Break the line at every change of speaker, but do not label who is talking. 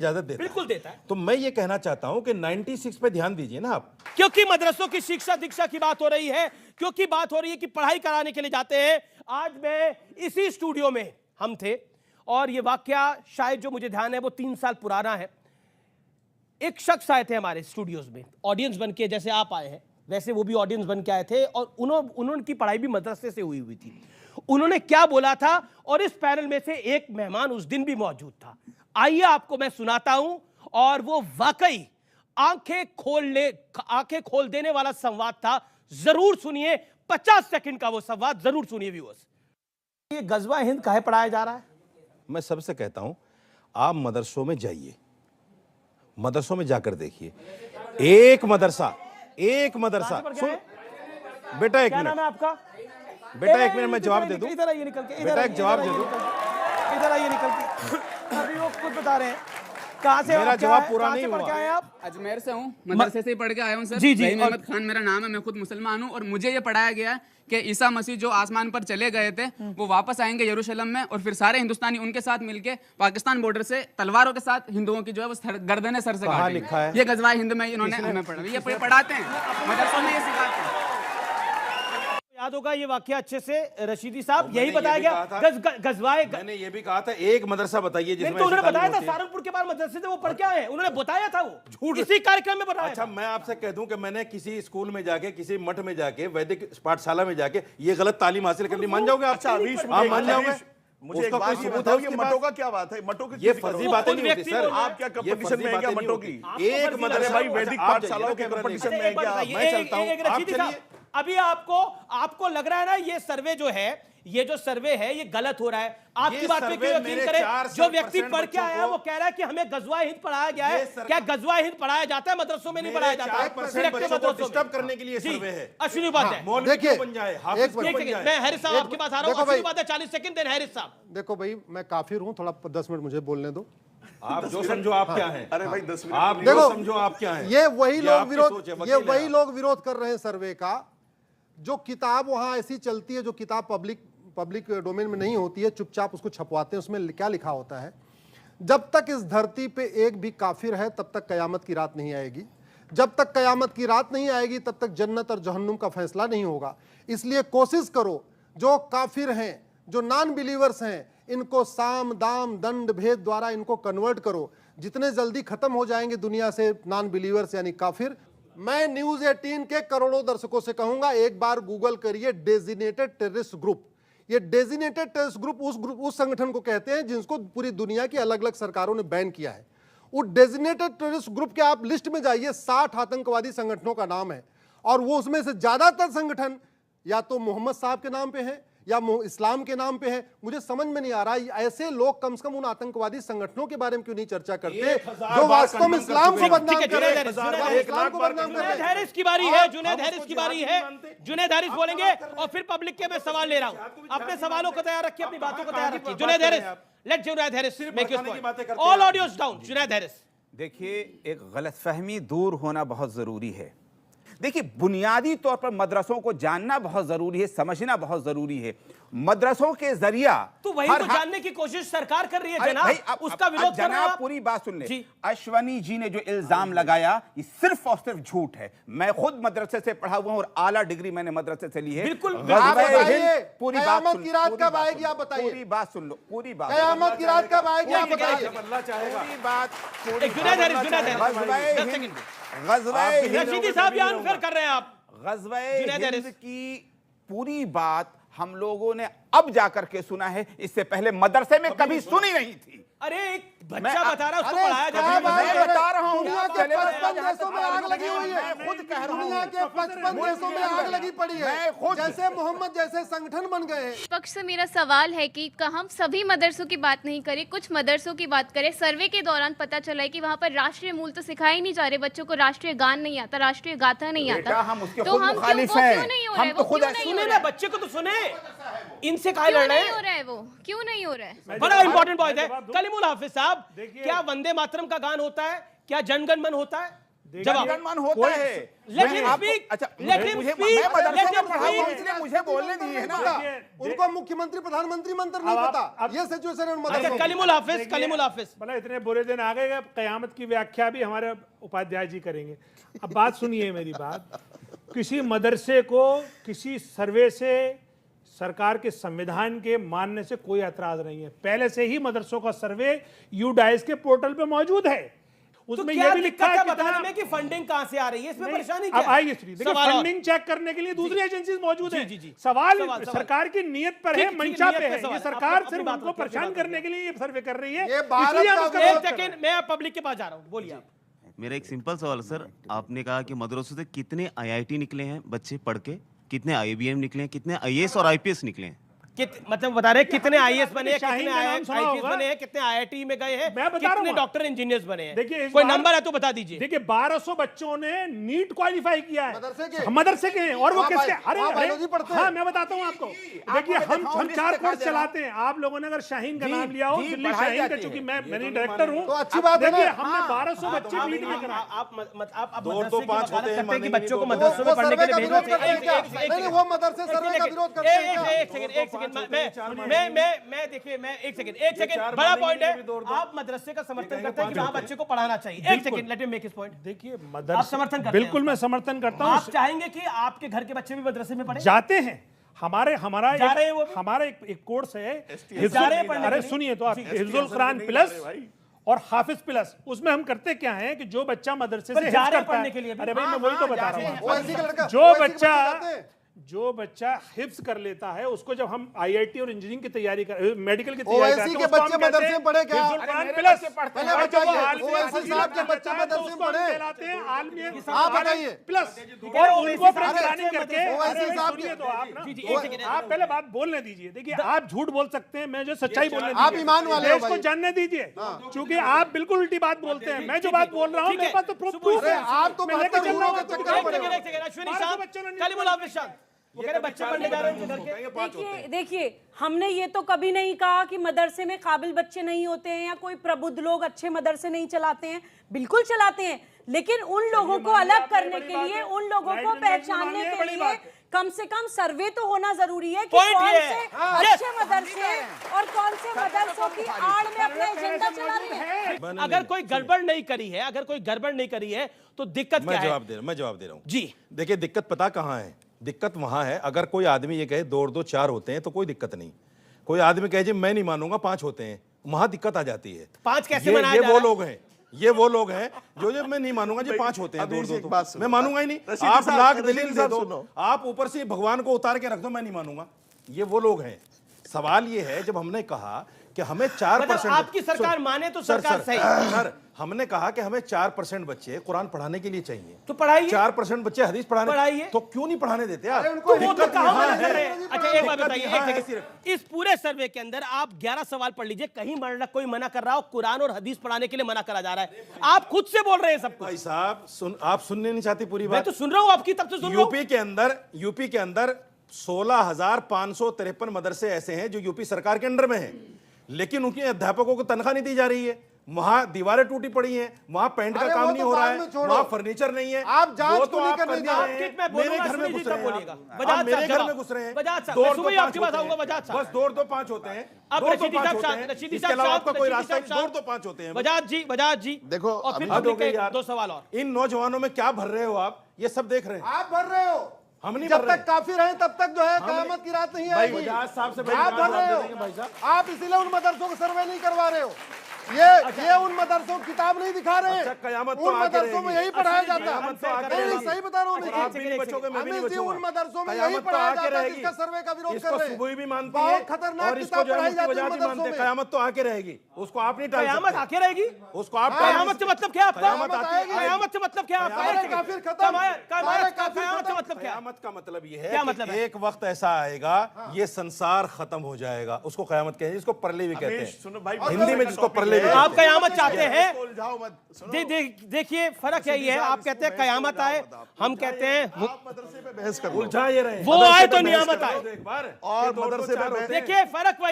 इजाजत देता
बिल्कुल देता है।
तो मैं ये कहना चाहता हूं कि 96 पे ध्यान दीजिए ना आप,
क्योंकि मदरसों की शिक्षा दीक्षा की बात हो रही है, क्योंकि बात हो रही है कि पढ़ाई कराने के लिए जाते हैं। आज मैं इसी स्टूडियो में हम थे और ये वाकया शायद जो मुझे ध्यान है वो 3 साल पुराना है। एक शख्स आए थे हमारे स्टूडियोज में, ऑडियंस बन के, जैसे आप आए हैं वैसे वो भी ऑडियंस बन के आए थे, और उन्होंने की पढ़ाई भी मदरसे से हुई थी। उन्होंने क्या बोला था, और इस पैनल में से एक मेहमान उस दिन भी मौजूद था। आइए आपको मैं सुनाता हूं, और वो वाकई आंखें खोल देने वाला संवाद था। जरूर सुनिए, 50 सेकंड का वो संवाद जरूर सुनिए व्यूअर्स। ये गजवा हिंद काहे पढ़ाया जा रहा है?
मैं सबसे कहता हूं आप मदरसों में जाइए, मदरसों में जाकर देखिए। एक मदरसा सुन बेटा, एक
क्या नाम
मिनट
है आपका?
बेटा, एक मिनट मैं जवाब दे दूं।
इधर आइए निकल के,
बेटा एक जवाब दे दूं।
इधर आइए निकल के। अभी वो खुद बता रहे हैं कहां से,
मेरा जवाब पूरा नहीं हुआ।
क्या है आप?
अजमेर से हूँ, मदरसे से ही पढ़ के आया हूँ सर।
जी,
रहीम अहमद खान मेरा नाम है, मैं खुद मुसलमान हूँ। और मुझे ये पढ़ाया गया कि ईसा मसीह जो आसमान पर चले गए थे वो वापस आएंगे यरूशलेम में, और फिर सारे हिंदुस्तानी उनके साथ मिलके पाकिस्तान बॉर्डर से तलवारों के साथ हिंदुओं की जो है वो गर्दनें सर से काटेंगे।
लिखा है?
ये गजवाए हिंद में इन्होंने हमें पढ़ा, ये पढ़ाते हैं मदरसों में, ये सिखाते हैं।
याद होगा ये वाकया अच्छे से, रशीदी साहब यही
मैंने
बताया
ये भी
गया।
कहा था,
गजवाए
मैंने ये भी कहा था एक मदरसा बताइए जिसमें
तो उन्होंने
ऐसी
बताया
तालीम
था
होती है।
सहारनपुर के बाद मदरसे थे वो पढ़ के आए हैं, उन्होंने बताया था, वो झूठ इसी कार्यक्रम में बताया
अच्छा,
था।
मैं आपसे कह दूं कि मैंने किसी स्कूल में जाके, किसी मठ में जाके, वैदिक पाठशाला में जाके ये गलत तालीम हासिल कर ली, मान जाओगे आप?
अच्छा अभी
आप मान जाओगे?
मुझे एक
उसका
बात
कोई
ये
सबूत
बताओ,
है
ये
उसके
मठों
पास?
का क्या बात है? मठों की
ये
किसी
फर्जी
का-
बातें नहीं होती
व्यक्ति
सर।
बोल रहे हैं।
आप क्या
ये
कंपटीशन
फर्जी
में है क्या
बातें नहीं
मठों
होती।
की?
एक
फर्जी
मदरसा
लग
भाई
रहा है।
वैदिक
आप
पाठशालाओं के
जाइए,
कंपटीशन
अच्छा,
में है
एक बात
क्या?
बताइए,
मैं चलता हूं,
एक
आप
रशीदी साहब,
चलिए।
अभी आपको लग रहा है ना ये सर्वे जो है, ये जो सर्वे है ये गलत हो रहा है? आपकी
ये
बात पे
सर्वे
क्यों यकीन
मेरे
करें?
400%
जो व्यक्ति पढ़ के आया है
बच्चों
वो कह रहा है कि हमें गजवा हिंद पढ़ाया गया है।
ये सरकार-
क्या गजवा हिंद पढ़ाया जाता है? मदरसों में नहीं पढ़ाया जाता है,
4%
सिलेक्टिव
बच्चों को
मदरसों में।
डिस्टर्ब करने के लिए
जी,
सर्वे है।
अश्विनी उपाध्याय।
मौलवी
देखिए,
क्यों बन जाए, हाफिज
एक
क्यों
एक
बन
सेकंड,
जाए?
मैं हैरिस साहब आपके पास आ रहा हूँ।
देखो
अश्विनी
भाई-
उपाध्याय 40 सेकंड, देन हैरिस साहब।
देखो भाई, मैं काफिर हूँ, थोड़ा 10 मिनट मुझे बोलने दो।
आप जो समझो आप क्या हैं,
अरे भाई 10
आप
मिनट
जो
देखो,
समझो आप क्या हैं।
ये वही लोग
आपकी
विरोध
सोच है,
ये
वकील है
वही
आप।
लोग विरोध कर रहे हैं सर्वे का। जो किताब वहां ऐसी चलती है, जो किताब पब्लिक डोमेन में नहीं होती है, चुपचाप उसको छपवाते हैं। उसमें क्या लिखा होता है? जब तक इस धरती पे एक भी काफिर है तब तक कयामत की रात नहीं आएगी। जब तक कयामत की रात नहीं आएगी तब तक जन्नत और जहन्नुम का फैसला नहीं होगा। इसलिए कोशिश करो, जो काफिर हैं, जो नॉन बिलीवर्स हैं, इनको साम दाम दंड भेद द्वारा इनको कन्वर्ट करो। जितने जल्दी खत्म हो जाएंगे दुनिया से नॉन बिलीवर्स यानी काफिर। मैं न्यूज 18 के करोड़ों दर्शकों से कहूंगा, एक बार गूगल करिए डेजिग्नेटेड टेररिस्ट ग्रुप। ये डेजिग्नेटेड टेररिस्ट ग्रुप उस संगठन को कहते हैं जिसको पूरी दुनिया की अलग अलग सरकारों ने बैन किया है। वो डेजिग्नेटेड टेररिस्ट ग्रुप के आप लिस्ट में जाइए, 60 आतंकवादी संगठनों का नाम है, और वो उसमें से ज्यादातर संगठन या तो मोहम्मद साहब के नाम पे हैं या इस्लाम के नाम पे है। मुझे समझ में नहीं आ रहा ऐसे लोग कम से कम उन आतंकवादी संगठनों के बारे में क्यों नहीं चर्चा करते जो वास्तव में इस्लाम को बदनाम कर रहे हैं।
जुनैद हैरिस की बारी है, जुनैद हैरिस की बारी है। जुनैद हैरिस बोलेंगे और फिर पब्लिक के मैं सवाल ले रहा हूं। अपने सवालों को तैयार रखिए, अपनी बातों को तैयार रखिए। Junaid Haris, let Junaid Haris make his point. All audios down. Junaid Haris,
देखिए, एक गलतफहमी दूर होना बहुत ज़रूरी है। देखिए, बुनियादी तौर पर मदरसों को जानना बहुत ज़रूरी है, समझना बहुत ज़रूरी है। मदरसों के जरिया
तो वही तो जानने की कोशिश सरकार कर रही है जनाब, उसका विरोध कर रहे हैं
जनाब,
आप।
पूरी बात सुन ले।
जी।
अश्वनी जी ने जो इल्जाम लगाया ये सिर्फ और सिर्फ झूठ है। मैं खुद मदरसे से पढ़ा हुआ हूं और आला डिग्री मैंने मदरसे से ली है।
बिल्कुल।
आप बताइए,
पूरी बात
कयामत
सुन
की रात
पूरी
कब
बात
आएगी?
सुन
आप बताइए।
पूरी बात सुन लो, पूरी बात।
कयामत की रात कब आएगी? आप बताइए।
बदलना चाहेगा
पूरी बात।
एक जुनैद हैरिस, जुनैद हैरिस, 10 सेकंड।
गज़वाए
रशीदी साहब ये अनफेयर कर रहे हैं आप।
गज़वाए
जुनैद हैरिस।
हिंद की पूरी बात हम लोगों ने अब जाकर के सुना है, इससे पहले मदरसे में कभी सुनी नहीं थी।
अरे एक बच्चा बता रहा है, उसको
अरे
पढ़ाया
क्या
जाता
बात
है।
कर
मैं
रहे
बता रहा हूं,
दुनिया के
चले
55 देशों में आग लगी हुई है।
मैं खुद कह रहा हूं।
दुनिया के 55 देशों में आग लगी पड़ी है।
मैं खुद।
जैसे मोहम्मद जैसे संगठन बन गए हैं।
पक्ष से मेरा सवाल है कि हम सभी मदरसों की बात नहीं करें, कुछ मदरसों की बात करें। सर्वे के दौरान पता चला है कि वहाँ पर राष्ट्रीय मूल तो सिखाए नहीं जा रहे, बच्चों को राष्ट्रीय गान नहीं आता, राष्ट्रीय गाथा नहीं
बेटा,
आता।
हम उसके
तो
खुद
हम
मुखालिफ
क्यों, वो
हैं।
क्यों नहीं हो रहा है?
हम तो
वो
खुद
क्यों नहीं हो
सुने
रहा
ना,
है?
बच्चे को तो सुने, इनसे कहा
क्यों
लड़ रहे
नहीं
हैं।
हो रहा है? वो क्यों नहीं हो रहा है?
बड़ा इंपॉर्टेंट पॉइंट है। कलीमुल हाफिज साहब, क्या वंदे मातरम का गान होता है? क्या जनगण मन होता है? जवाब
जनगणमन होता है।
Let
मैं
him
आपको-
speak.
अच्छा,
Let him
मुझे
speak.
मैं मदरसे
Let
में
him
पढ़ा हूं,
speak.
इसलिए मुझे बोलने दीजिए ना।
उनको मुख्यमंत्री प्रधानमंत्री मंत्र नहीं पता, ये सिचुएशन है उन
अच्छा,
मदरसों की।
कलीमुल हाफिज, कलीमुल हाफिज।
मतलब इतने बुरे दिन आ गए कि अब कयामत की व्याख्या भी हमारे उपाध्याय जी करेंगे। अब बात सुनिए मेरी बात, किसी मदरसे को किसी सर्वे से सरकार के संविधान के मानने से कोई ऐतराज नहीं है। पहले से ही मदरसों का सर्वे यूडाइस के पोर्टल पे मौजूद है,
तो
उसमें
क्या
यह भी
दिक्कत
लिखा
है
है
बताने
कितना
में कि फंडिंग कहां से आ रही है, इसमें
नहीं,
परेशानी क्या
अब
है?
आइए देखिए,
सवाल और।
फंडिंग चेक करने के लिए दूसरी एजेंसीज मौजूद है।
जी, जी।
सवाल
सवाल।
सरकार की नीयत पर
ठीक,
है,
ठीक,
मंशा
नीयत
पे
पे
है।
सवाल
ये
है।
सरकार
अपनी
सिर्फ
बात
उनको
रखिए,
परेशान
अपनी बात
करने के लिए ये सर्वे कर रही है,
ये भारत
इसलिए हम
का
उसका
एक
विरोध कर रहे हैं।
सेकंड, मैं पब्लिक के पास जा रहा हूं, बोलिए आप।
मेरा एक सिंपल सवाल सर, आपने कहा कि मदरसों से कितने आईआईटी निकले हैं बच्चे पढ़ के, कितने आईबीएम निकले हैं, कितने आईएएस और आईपीएस निकले हैं?
मतलब बता रहे हैं कितने आईएएस बने हैं,
शाहीन
कितने
का नाम सुना
आईपीएस
होगा।
बने हैं, कितने आईआईटी में गए हैं,
मैं बता रहा
कितने
हूं।
डॉक्टर इंजीनियर्स बने हैं।
देखिए इस
कोई
बार-
नंबर है तो बता दीजिए।
देखिए 1200 बच्चों ने नीट क्वालिफाई किया है,
मदरसे के?
हम मदरसे के हैं, और वो
वहाँ
किसके?
वहाँ बायोलॉजी पढ़ते हैं।
हाँ मैं बताता हूँ आपको। देखिए हम
लिस्ट
चार
दिखा
कोर्स
दे रहा हूं।
चलाते हैं। आप लोगों ने अगर शाहीन का
जी,
नाम लिया हो,
जी,
दिल्ली
पढ़ाई
शाहीन का,
जाती
चूंकि
है।
मैं डायरेक्टर हूँ,
तो अच्छी बात है
देखिए
ना।
हमने 1200 बच्चे
आप
मीट में कराए।
आप
दो
मदरसे
तो
की
पांच
वकालत
होते हैं,
करते हैं कि
मानेंगे
बच्चों को
नहीं तो
मदरसों में
वो
पढ़ने के
सर्वे का
लिए
विरोध
भेजना
करते हैं क्या?
चाहिए।
नहीं, वो मदरसे सर्वे का विरोध करते हैं क्या?
एक सेकंड, मैं देखिए, मैं एक सेकंड, बड़ा पॉइंट है। आप मदरसे का समर्थन करते हैं कि वहां बच्चे को पढ़ाना चाहिए। एक second, let me make his point.
देखिए
आप
मदरसे
समर्थन करते हैं
बिल्कुल मैं समर्थन करता हूँ।
आप चाहेंगे कि आपके घर के बच्चे भी मदरसे में पढ़े?
जाते हैं, हमारा
जा रहे हैं वो भी?
हमारा एक कोर्स है
जा रहे हैं पढ़ने
अरे
के लिए?
सुनिए तो आप, हिफ्जुल कुरान प्लस और हाफिज प्लस। उसमें हम करते क्या हैं कि जो बच्चा मदरसे
पर
से
जा
हिफ्ज
रहे हैं
करता
पढ़ने के लिए
है,
भी?
अरे भाई मैं वही तो बता रहा हूँ।
ओवैसी का लड़का,
जो
ओवैसी के बच्चे
बच्चा
जाते हैं।
जो बच्चा हिफ्ज कर लेता है, उसको जब हम आईआईटी और इंजीनियरिंग की तैयारी कर, मेडिकल की तैयारी
ओवैसी के बच्चे मदरसे में पढ़े क्या?
हिफ्जुल कुरान
मेरे
प्लस।
बच्चे पढ़ते
हैं।
और जब वो
बताइए,
आलमी
ओवैसी
हदीस
साहब के
में
बच्चे
जाता है, तो
मदरसे
उसको
में
हम
पढ़े?
कहलाते हैं आलमी
आप बताइए।
प्लस।
है,
और
ओवैसी
उनको
साहब के
प्लानिंग करके,
ओवैसी
अरे
साहब
सुनिए
के-
तो आप ना,
जी, एक सेकंड।
आप पहले बात बोलने दीजिए। देखिए आप झूठ बोल सकते हैं, मैं जो सच्चाई बोलने
आप ईमान वाले हो
देश को
भाई।
जानने दीजिए, क्योंकि आप बिल्कुल उल्टी बात बोलते हैं। मैं जो बात बोल रहा हूँ
ठीक
मेरे
है।
पास तो प्रूफ
अरे
है।
आप तो
मैं लेके
72
चल रहा हूँ
के
आपको
चक्कर
दिखाने
में
के लिए।
पड़े हो।
अश्विनी
1200
शांत,
बच्चों ने
कलीमुल हाफिज शांत, वो कह रहे बच्चे पढ़ने जा रहे हैं उनके घर के।
देखिए हमने ये तो कभी नहीं कहा कि मदरसे में काबिल बच्चे नहीं होते हैं या कोई प्रबुद्ध लोग अच्छे मदरसे नहीं चलाते हैं, बिल्कुल चलाते हैं, लेकिन उन लोगों को अलग करने के लिए, उन लोगों को पहचानने के लिए कम से कम सर्वे तो होना जरूरी है कि
Point
कौन
ये
से
है।
अच्छे मदरसे और कौन से मदरसों की आड़ में अपना एजेंडा चला रहे हैं।
अगर कोई गड़बड़ नहीं करी है, अगर कोई गड़बड़ नहीं करी है तो दिक्कत क्या
मैं
है?
जवाब दे रहा हूं।
जी।
देखिए दिक्कत पता कहां है? दिक्कत वहां है, अगर कोई आदमी ये कहे 2 और 2 4 होते हैं तो कोई दिक्कत नहीं। कोई आदमी कहे जी मैं नहीं मानूंगा 5 होते हैं, वहां दिक्कत आ जाती है।
5 कैसे
ये
बनाया जा
वो
रहा है?
लोग हैं, ये वो लोग हैं जो मैं नहीं मानूंगा जी 5 होते हैं, 2 और 2 मैं मानूंगा ही नहीं। आप लाख दलील दे दो, आप ऊपर से भगवान को उतार के रख दो, मैं नहीं मानूंगा। ये वो लोग हैं। सवाल ये है, जब हमने कहा कि हमें 4%
आपकी सरकार माने तो सरकार सही।
सर हमने कहा कि हमें 4% बच्चे कुरान पढ़ाने के लिए चाहिए,
तो पढ़ाइए।
4% बच्चे हदीस पढ़ाने,
पढ़ाइए।
तो क्यों नहीं पढ़ाने देते आप?
तो वो तो
दिक्कत
कहां
यहाँ
मना कर
है।
रहे हैं? अच्छा एक बात
दिक्कत
बताइए,
यहाँ
एक
है
सेकंड, इस पूरे सर्वे के अंदर आप 11 सवाल पढ़ लीजिए, कहीं कोई मना कर रहा हो कुरान और हदीस पढ़ाने के लिए मना करा जा रहा है। आप खुद से बोल रहे हैं सब कुछ।
भाई साहब आप सुनने नहीं चाहती पूरी
मैं
बात?
तो सुन रहा हूं आपकी, तब से सुन रहा हूं।
यूपी के अंदर 16,553 मदरसे ऐसे हैं जो यूपी सरकार के अंडर में हैं, लेकिन उनके अध्यापकों को तनख्वाह नहीं दी जा रही है। वहां दीवारें टूटी पड़ी हैं, वहां पेंट का
अरे
काम
वो
नहीं
तो
हो रहा
बाद
है,
में छोड़ो।
वहां फर्नीचर नहीं है।
आप जांच
वो
को नहीं
आप
करने
कर
जा
रहे
रहे
हैं।
हैं। मैं बोलूंगा,
मेरे घर में
सुनील
घुस
जी
रहे
तब
हैं
बोलिएगा।
आप।
बजाज
आप मेरे
साहब
घर
जवाब।
में घुस रहे हैं।
बजाज साहब,
2
मैं
और 2
सुबह
5
आपके पास
होते
आऊंगा,
हैं।
बजाज साहब।
बस 2 और 2 5 होते हैं।
अब
2 और 2
रशीदी
5
साहब
होते
शांत,
हैं।
रशीदी
इसके
साहब
अलावा
शांत,
आपका कोई
रशीदी
रास्ता
साहब
2 और
शांत।
2 5 होते हैं।
बजाज जी
देखो
और फिर
हद हो
पब्लिक
गई
के
यार।
2 सवाल और।
इन नौजवानों में क्या भर रहे हो आप? ये सब देख रहे हैं।
आप भर रहे हो,
हम नहीं
जब
भर रहे।
तक काफिर हैं तब तक जो है कयामत की रात नहीं
भाई
आएगी।
बजाज साहब से
आप भर रहे हो, आप इसीलिए उन मदरसों को सर्वे नहीं करवा रहे हो। ये उन मदरसों की किताब नहीं दिखा रहे हैं।
अच्छा, कयामत तो
उन
आके
मदरसों में
रहेगी।
यही पढ़ाया
अच्छा,
जाता
कयामत तो आके
है।
रहेगी।
सही बता रहा हूँ मैं।
आप भी नहीं बचोगे, मैं भी नहीं
अमित जी,
बचूंगा।
उन मदरसों में
कयामत
यही
तो
पढ़ाया
आके
जाता है
रहेगी।
जिसका सर्वे का विरोध कर
इसको
रहे हैं।
सुबह भी मानती है
बहुत खतरनाक
और इसको
किताब
जो है
पढ़ाई
मुफ्ती
जाती है
बजाज भी
मदरसों
मानते हैं।
में।
कयामत तो आके रहेगी, उसको आप नहीं टाल
कयामत
सकते।
आके रहेगी।
उसको आप टाल नहीं
कयामत से
सकते।
मतलब क्या आपका?
कयामत आती है।
कयामत से मतलब क्या आपका?
सारे
एक
काफिर
सेकंड।
खत्म।
कयामत
सारे
का
काफिर
कयामत से
खत्म।
मतलब क्या?
कयामत का मतलब ये है
क्या
कि
मतलब है?
एक वक्त ऐसा आएगा ये संसार खत्म हो जाएगा, उसको कयामत कहते हैं, जिसको परले भी कहते हैं हिंदी में, जिसको परले भी
आप
कहते हैं।
कयामत चाहते हैं? देखिए फर्क यही है, आप कहते हैं कयामत आए, हम कहते हैं
उलझा ये रहे
वो आए तो नियामत आए।
एक बार और मदरसे पे
देखिए फर्क वही